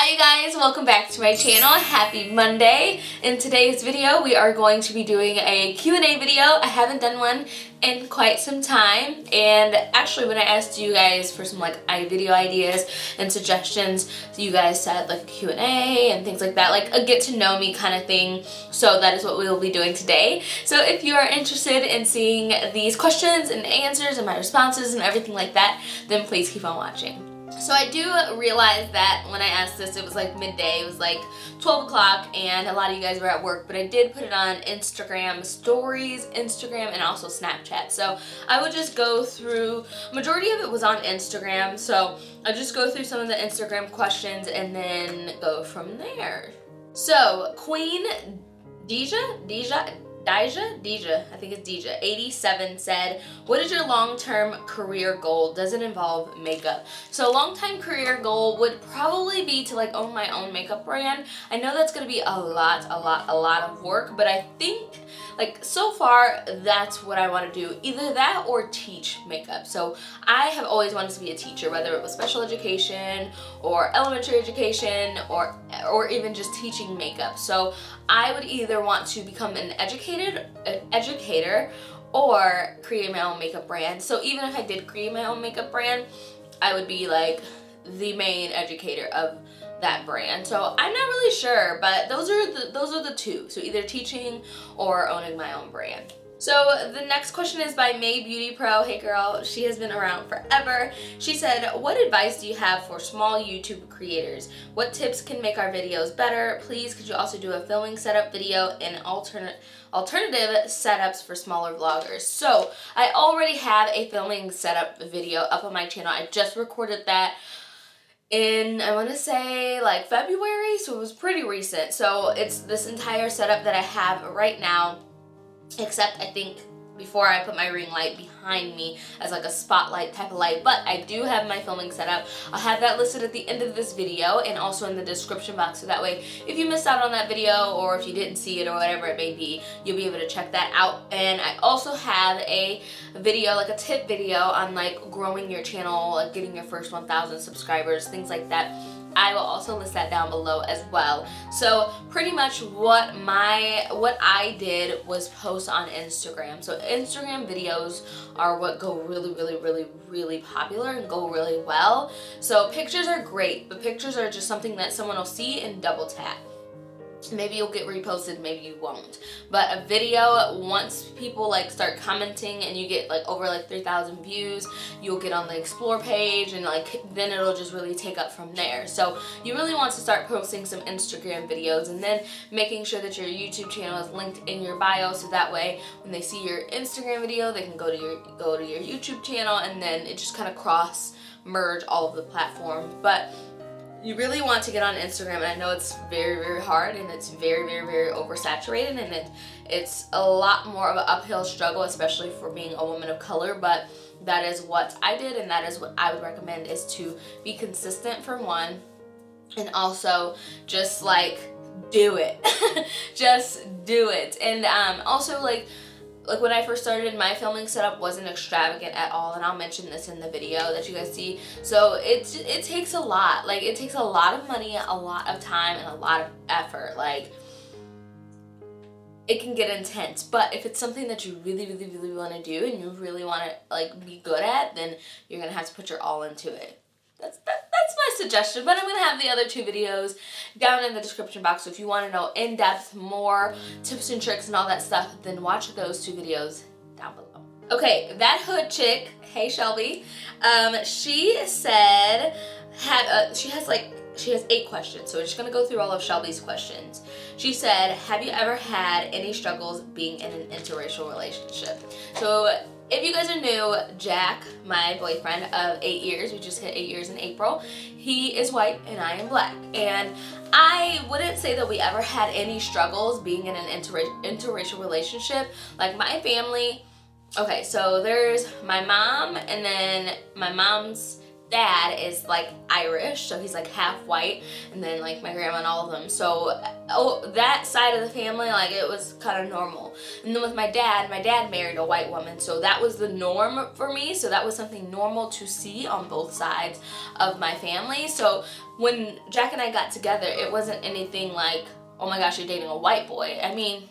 Hi you guys, welcome back to my channel. Happy Monday. In today's video we are going to be doing a Q&A video. I haven't done one in quite some time, and actually when I asked you guys for some video ideas and suggestions, you guys said like a Q&A and things like that, like a get to know me kind of thing. So that is what we will be doing today. So if you are interested in seeing these questions and answers and my responses and everything like that, then please keep on watching. So I do realize that when I asked this, it was like midday, it was like 12 o'clock, and a lot of you guys were at work, but I did put it on Instagram stories, Instagram, and also Snapchat. So I would just go through, majority of it was on Instagram, so I'll just go through some of the Instagram questions and then go from there. So Queen Deja, I think it's Deja, 87 said, what is your long-term career goal? Does it involve makeup? So a long-time career goal would probably be to like own my own makeup brand. I know that's going to be a lot of work, but I think like so far that's what I want to do. Either that or teach makeup. So I have always wanted to be a teacher, whether it was special education or elementary education or even just teaching makeup. So I would either want to become an educator or create my own makeup brand. So even if I did create my own makeup brand, I would be like the main educator of that brand. So I'm not really sure, but those are the two. So either teaching or owning my own brand. So the next question is by May Beauty Pro. Hey girl, she has been around forever. She said, what advice do you have for small YouTube creators? What tips can make our videos better? Please, could you also do a filming setup video and alternative setups for smaller vloggers? So I already have a filming setup video up on my channel. I just recorded that in, I want to say like February, so it was pretty recent. So it's this entire setup that I have right now, except I think before I put my ring light behind me as like a spotlight type of light. But I do have my filming setup. I'll have that listed at the end of this video and also in the description box, so that way if you missed out on that video or if you didn't see it or whatever it may be, you'll be able to check that out. And I also have a video, like a tip video on like growing your channel, like getting your first 1,000 subscribers, things like that. I will also list that down below as well. So pretty much what I did was post on Instagram. So Instagram videos are what go really popular and go really well. So pictures are great, but pictures are just something that someone will see and double tap. Maybe you'll get reposted, maybe you won't. But a video, once people like start commenting and you get like over like 3,000 views, you'll get on the explore page, and like then it'll just really take up from there. So you really want to start posting some Instagram videos and then making sure that your YouTube channel is linked in your bio, so that way when they see your Instagram video, they can go to your YouTube channel, and then it just kind of cross merge all of the platforms. But you really want to get on Instagram, and I know it's very hard, and it's very oversaturated, and it's a lot more of an uphill struggle, especially for being a woman of color. But that is what I did, and that is what I would recommend, is to be consistent for one, and also just like do it. Just do it. And also like when I first started, my filming setup wasn't extravagant at all, and I'll mention this in the video that you guys see. So it takes a lot. Like it takes a lot of money, a lot of time, and a lot of effort. Like it can get intense, but if it's something that you really want to do and you really want to like be good at, then you're gonna have to put your all into it. That's my suggestion, but I'm going to have the other two videos down in the description box, so if you want to know in depth more tips and tricks and all that stuff, then watch those two videos down below. Okay, that hood chick, hey Shelby, she said, she has 8 questions, so we're just going to go through all of Shelby's questions. She said, have you ever had any struggles being in an interracial relationship? So if you guys are new, Jack, my boyfriend of 8 years, we just hit 8 years in April, he is white and I am black. And I wouldn't say that we ever had any struggles being in an interracial relationship. Like my family, okay, so there's my mom and then my mom's dad is like Irish, so he's like half white, and then like my grandma and all of them. So that side of the family, like it was kind of normal. And then with my dad married a white woman, so that was the norm for me. So that was something normal to see on both sides of my family. So when Jack and I got together, it wasn't anything like, oh my gosh, you're dating a white boy. I mean,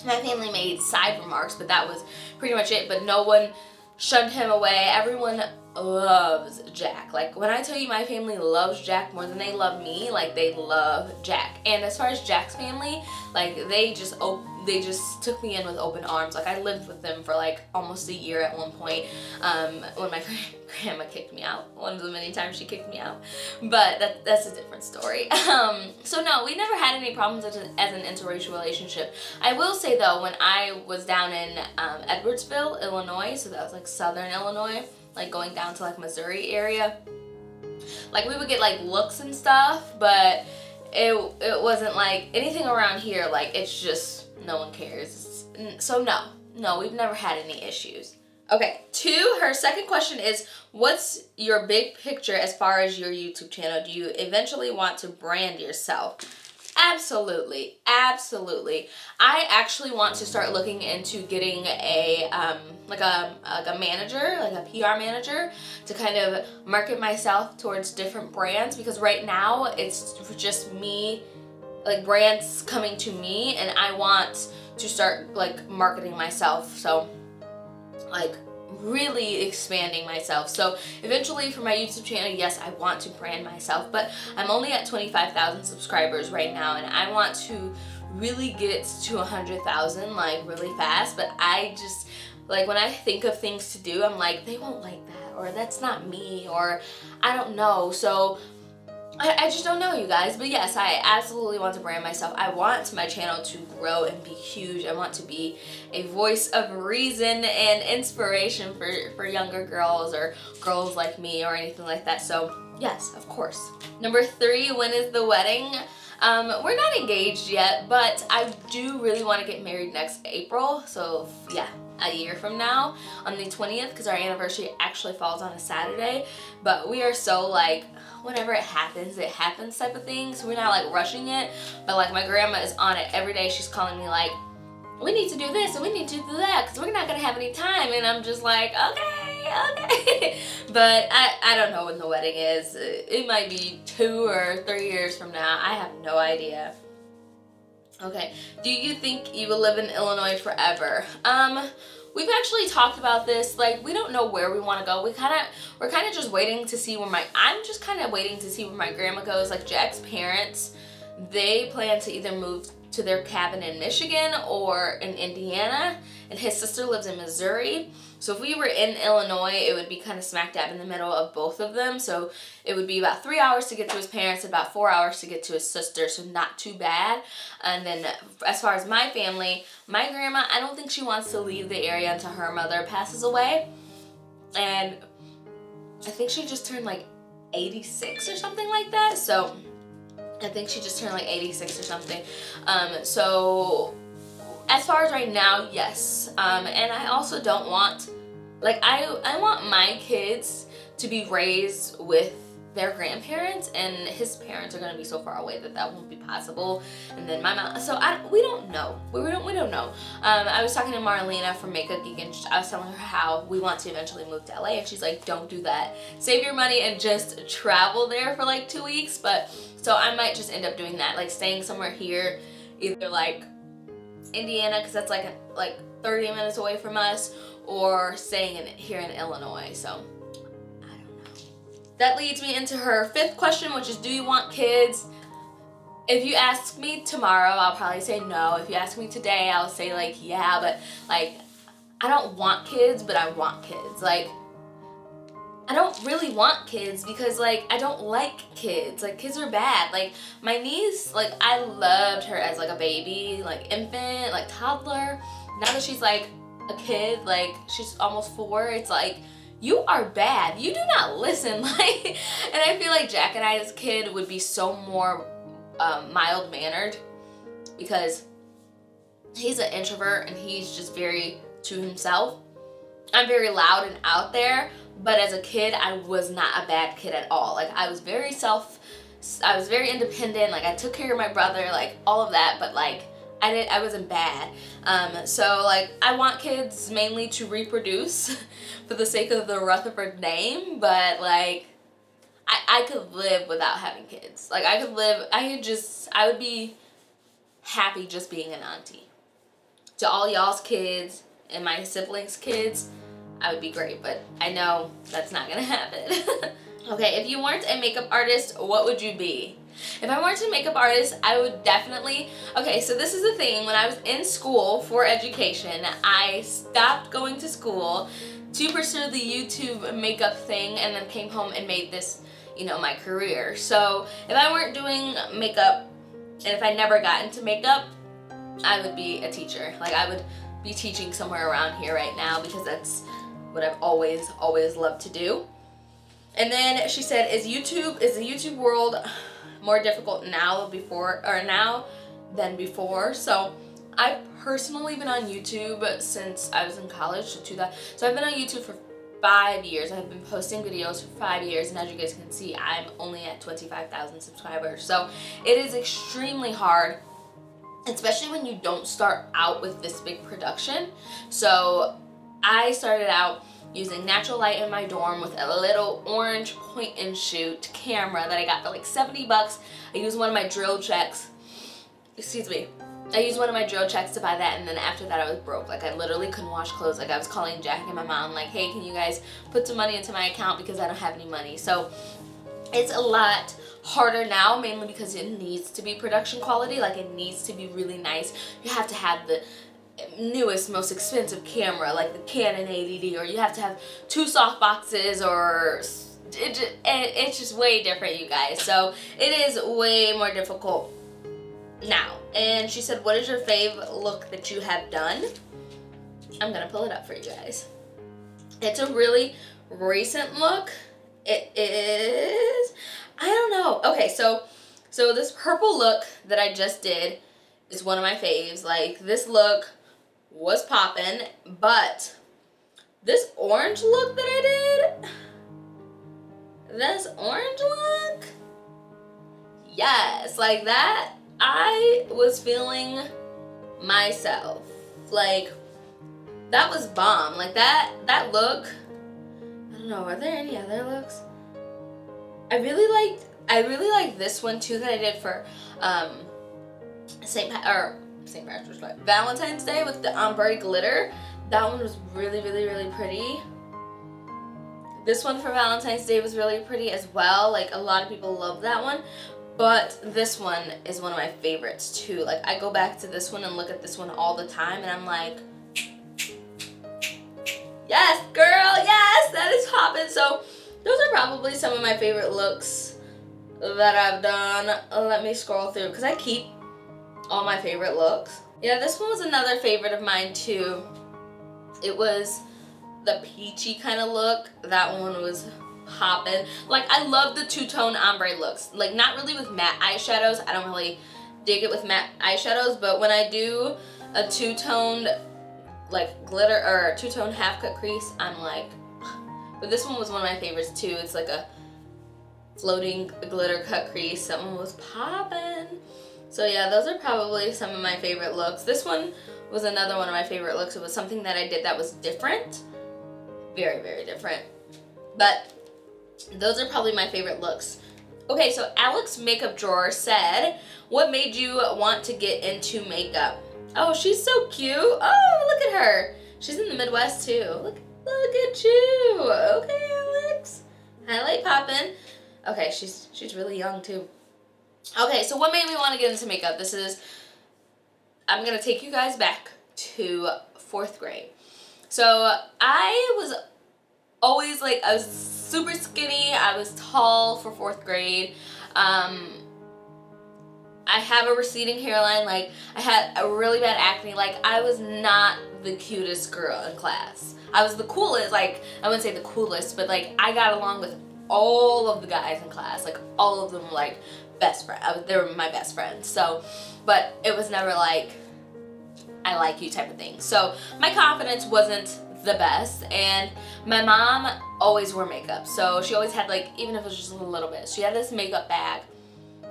my family made side remarks, but that was pretty much it. But no one shunned him away. Everyone loves Jack. Like, when I tell you my family loves Jack more than they love me, like, they love Jack. And as far as Jack's family, like, they just took me in with open arms. Like, I lived with them for like almost a year at one point, when my grandma kicked me out. One of the many times she kicked me out, but that's a different story. So no, we never had any problems as an interracial relationship. I will say though, when I was down in Edwardsville, Illinois, so that was like southern Illinois, like going down to like Missouri area, like we would get like looks and stuff, but it wasn't like anything around here. Like, it's just, no one cares. So no, we've never had any issues. Okay, her second question is, what's your big picture as far as your YouTube channel? Do you eventually want to brand yourself? Absolutely, absolutely. I actually want to start looking into getting a like a manager, like a PR manager, to kind of market myself towards different brands, because right now it's just me, like brands coming to me, and I want to start like marketing myself. So like really expanding myself. So eventually for my YouTube channel, yes, I want to brand myself, but I'm only at 25,000 subscribers right now, and I want to really get to 100,000 like really fast. But I just, like, when I think of things to do, I'm like, they won't like that, or that's not me, or I don't know. So I just don't know, you guys. But yes, I absolutely want to brand myself. I want my channel to grow and be huge. I want to be a voice of reason and inspiration for younger girls or girls like me or anything like that. So yes, of course. Number 3, when is the wedding? We're not engaged yet, but I do really want to get married next April. So yeah, a year from now on the 20th, because our anniversary actually falls on a Saturday. But we are so like, whenever it happens type of thing. So we're not like rushing it, but like my grandma is on it every day. She's calling me like, we need to do this and we need to do that, because we're not gonna have any time. And I'm just like, okay. But I don't know when the wedding is. It might be 2 or 3 years from now. I have no idea. Okay, do you think you will live in Illinois forever? We've actually talked about this. Like, we don't know where we want to go. We're kind of just waiting to see where I'm just kind of waiting to see where my grandma goes. Like, Jack's parents, they plan to either move to their cabin in Michigan or in Indiana, and his sister lives in Missouri. So if we were in Illinois, it would be kind of smack dab in the middle of both of them. So it would be about 3 hours to get to his parents, about 4 hours to get to his sister, so not too bad. And then as far as my family, my grandma, I don't think she wants to leave the area until her mother passes away. And I think she just turned like 86 or something like that. So I think she just turned like 86 or something. So as far as right now, yes. And I also don't want, like, I want my kids to be raised with their grandparents, and his parents are going to be so far away that won't be possible. And then my mom, so we don't know. We don't know. I was talking to Marlena from Makeup Geek, and I was telling her how we want to eventually move to LA, and she's like, don't do that. Save your money and just travel there for like 2 weeks. But so I might just end up doing that, like staying somewhere here, either like Indiana, because that's like 30 minutes away from us, or staying here in Illinois. So that leads me into her 5th question, which is, do you want kids? If you ask me tomorrow, I'll probably say no. If you ask me today, I'll say like, yeah, but like, I don't want kids, but I want kids. Like, I don't really want kids because like, I don't like kids. Like, kids are bad. Like, my niece, like, I loved her as like a baby, like infant, like toddler. Now that she's like a kid, like she's almost 4, it's like, you are bad. You do not listen. Like, and I feel like Jack and I as a kid would be so more mild-mannered, because he's an introvert and he's just very to himself. I'm very loud and out there, but as a kid, I was not a bad kid at all. Like, I was very independent, like I took care of my brother, like all of that, but like I wasn't bad. So like I want kids mainly to reproduce for the sake of the Rutherford name, but like I could live without having kids. Like I would be happy just being an auntie. To all y'all's kids and my siblings' kids, I would be great, but I know that's not gonna happen. Okay, if you weren't a makeup artist, what would you be? If I weren't a makeup artist, I would definitely, okay, so this is the thing, when I was in school for education, I stopped going to school to pursue the YouTube makeup thing and then came home and made this, you know, my career. So if I weren't doing makeup and if I never got into makeup, I would be a teacher. Like I would be teaching somewhere around here right now because that's what I've always loved to do. And then she said, is the YouTube world more difficult now than before? So I've personally been on YouTube since I was in college, so I've been on YouTube for 5 years. I've been posting videos for 5 years, and as you guys can see, I'm only at 25,000 subscribers. So it is extremely hard, especially when you don't start out with this big production. So I started out using natural light in my dorm with a little orange point and shoot camera that I got for like 70 bucks. I used one of my drill checks, I used one of my drill checks to buy that, and then after that I was broke. Like I literally couldn't wash clothes. Like I was calling Jack and my mom like, hey, can you guys put some money into my account because I don't have any money. So it's a lot harder now, mainly because it needs to be production quality. Like it needs to be really nice. You have to have the newest, most expensive camera like the Canon 80D, or you have to have 2 soft boxes, or it's just way different, you guys. So it is way more difficult now. And she said, what is your fave look that you have done? I'm gonna pull it up for you guys. It's a really recent look. It is, I don't know. Okay, so this purple look that I just did is one of my faves. Like this look was poppin', but this orange look that I did, this orange look, yes, like that, I was feeling myself. Like that was bomb. Like that look, I don't know, are there any other looks? I really liked this one too that I did for Valentine's Day with the ombre glitter. That one was really pretty. This one for Valentine's Day was really pretty as well. Like a lot of people love that one, but this one is one of my favorites too. Like I go back to this one and look at this one all the time, and I'm like, yes, girl, yes, that is poppin'. So those are probably some of my favorite looks that I've done. Let me scroll through because I keep all my favorite looks. Yeah, this one was another favorite of mine too. It was the peachy kind of look. That one was poppin'. Like I love the two-tone ombre looks. Like not really with matte eyeshadows. I don't really dig it with matte eyeshadows, but when I do a two-toned like glitter or two-tone half-cut crease, I'm like, but this one was one of my favorites too. It's like a floating glitter cut crease. That one was poppin'. So yeah, those are probably some of my favorite looks. This one was another one of my favorite looks. It was something that I did that was different. Very different. But those are probably my favorite looks. Okay, so Alex Makeup Drawer said, what made you want to get into makeup? Oh, she's so cute. Oh, look at her. She's in the Midwest too. Look at you. Okay, Alex. Highlight poppin'. Okay, she's really young too. Okay, so what made me want to get into makeup? I'm going to take you guys back to 4th grade. So I was always like, I was super skinny. I was tall for 4th grade. I have a receding hairline. Like I had a really bad acne. Like I was not the cutest girl in class. I was the coolest. Like I wouldn't say the coolest, but like I got along with all of the guys in class. Like all of them were like best friend. They were my best friends. So, but it was never like I like you type of thing. So my confidence wasn't the best. And my mom always wore makeup, so she always had, like, even if it was just a little bit, she had this makeup bag,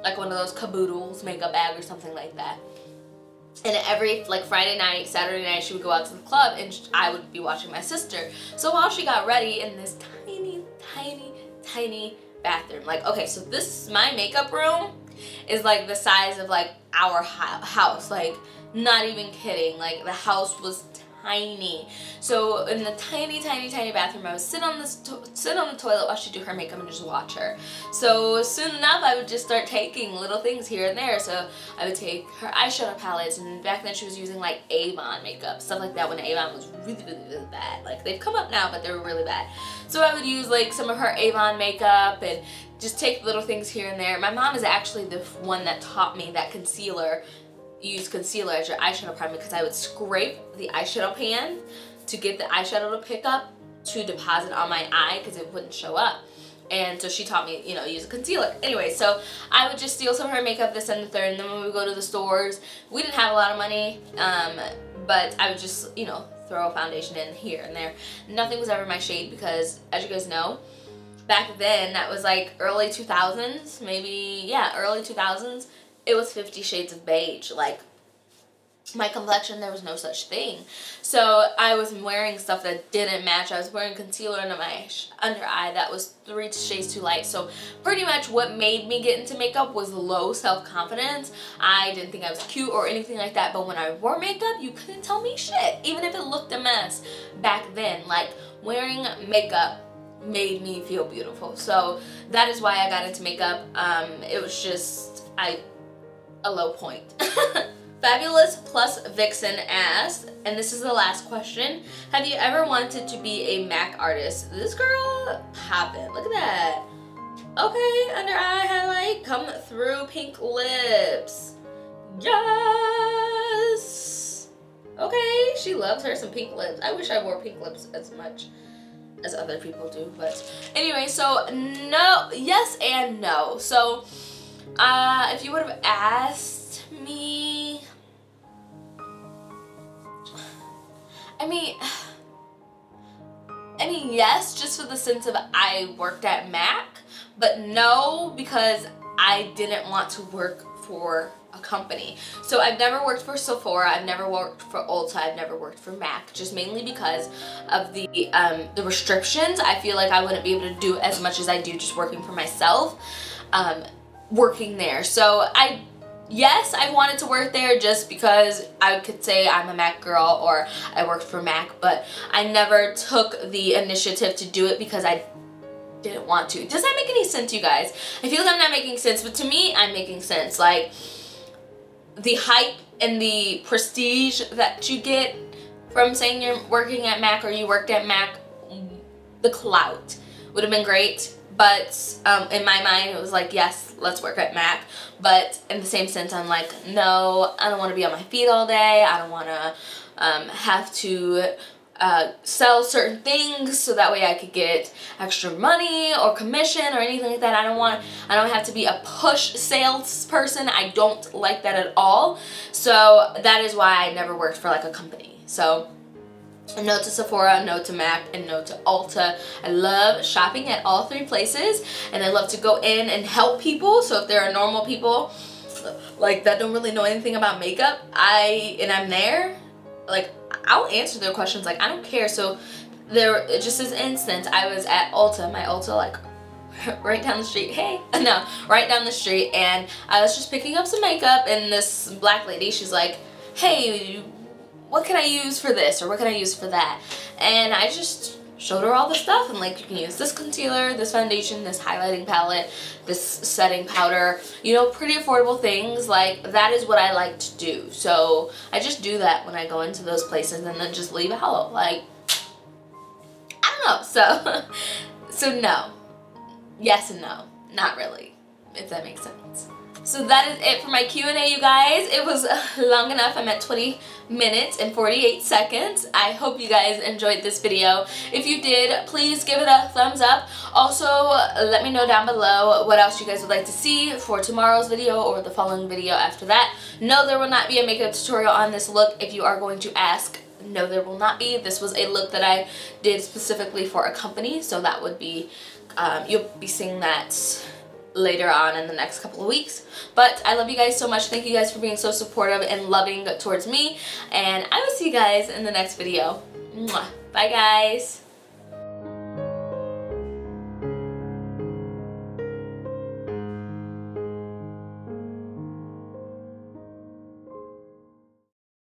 like one of those caboodles makeup bag or something like that. And every, like, Friday night, Saturday night, she would go out to the club and I would be watching my sister. So while she got ready in this tiny, tiny, tiny bathroom, like, okay, so this, my makeup room is like the size of like our house, like, not even kidding, like the house was tiny. So in the tiny, tiny, tiny bathroom, I would sit on the toilet while she'd do her makeup and just watch her. So soon enough, I would just start taking little things here and there. So I would take her eyeshadow palettes, and back then she was using like Avon makeup, stuff like that, when Avon was really, really, really bad. Like, they've come up now, but they were really bad. So I would use like some of her Avon makeup and just take little things here and there. My mom is actually the one that taught me that use concealer as your eyeshadow primer, because I would scrape the eyeshadow pan to get the eyeshadow to pick up to deposit on my eye because it wouldn't show up. And so she taught me, you know, use a concealer. Anyway, so I would just steal some of her makeup, this and the third, and then when we would go to the stores, we didn't have a lot of money, but I would just, you know, throw a foundation in here and there. Nothing was ever my shade because, as you guys know, back then, that was like early 2000s, maybe, yeah, early 2000s. It was 50 Shades of Beige. Like, my complexion, there was no such thing. So I was wearing stuff that didn't match. I was wearing concealer under my under eye that was 3 shades too light. So pretty much what made me get into makeup was low self-confidence. I didn't think I was cute or anything like that, but when I wore makeup, you couldn't tell me shit, even if it looked a mess back then. Like, wearing makeup made me feel beautiful. So that is why I got into makeup. It was just a low point. Fabulous plus Vixen asked, and this is the last question, have you ever wanted to be a MAC artist? This girl poppin', look at that. Okay, under eye highlight, come through, pink lips. Yes! Okay, she loves her some pink lips. I wish I wore pink lips as much as other people do, but anyway, so no, yes and no. So if you would have asked me, I mean yes, just for the sense of I worked at MAC, but no, because I didn't want to work for a company. So I've never worked for Sephora, I've never worked for Ulta, I've never worked for MAC, just mainly because of the restrictions. I feel like I wouldn't be able to do as much as I do just working for myself, working there. So yes, I wanted to work there just because I could say I'm a MAC girl or I worked for MAC, but I never took the initiative to do it because I didn't want to. Does that make any sense, you guys? I feel like I'm not making sense, but to me, I'm making sense. Like, the hype and the prestige that you get from saying you're working at MAC or you worked at MAC, the clout would have been great. But in my mind, it was like, yes, let's work at MAC. But in the same sense, I'm like, no, I don't want to be on my feet all day. I don't want to have to sell certain things so that way I could get extra money or commission or anything like that. I don't have to be a push salesperson. I don't like that at all. So that is why I never worked for like a company. So no to Sephora, no to MAC, and no to Ulta. I love shopping at all three places, and I love to go in and help people. So if there are normal people like that don't really know anything about makeup, I'm there, like, I'll answer their questions. Like, I don't care. So there, just as an instance, I was at Ulta, my Ulta, like right down the street. Hey, no, right down the street, and I was just picking up some makeup, and this black lady, she's like, hey, what can I use for this, or what can I use for that? And I just showed her all the stuff. I'm like, you can use this concealer, this foundation, this highlighting palette, this setting powder, you know, pretty affordable things. Like, that is what I like to do. So I just do that when I go into those places and then just leave out. Like, I don't know. So no. Yes and no. Not really, if that makes sense. So that is it for my Q&A, you guys. It was long enough. I'm at 20 minutes and 48 seconds. I hope you guys enjoyed this video. If you did, please give it a thumbs up. Also, let me know down below what else you guys would like to see for tomorrow's video or the following video after that. No, there will not be a makeup tutorial on this look. If you are going to ask, no, there will not be. This was a look that I did specifically for a company, so that would be, you'll be seeing that later on in the next couple of weeks. But I love you guys so much. Thank you guys for being so supportive and loving towards me, and I will see you guys in the next video. Mwah. Bye guys.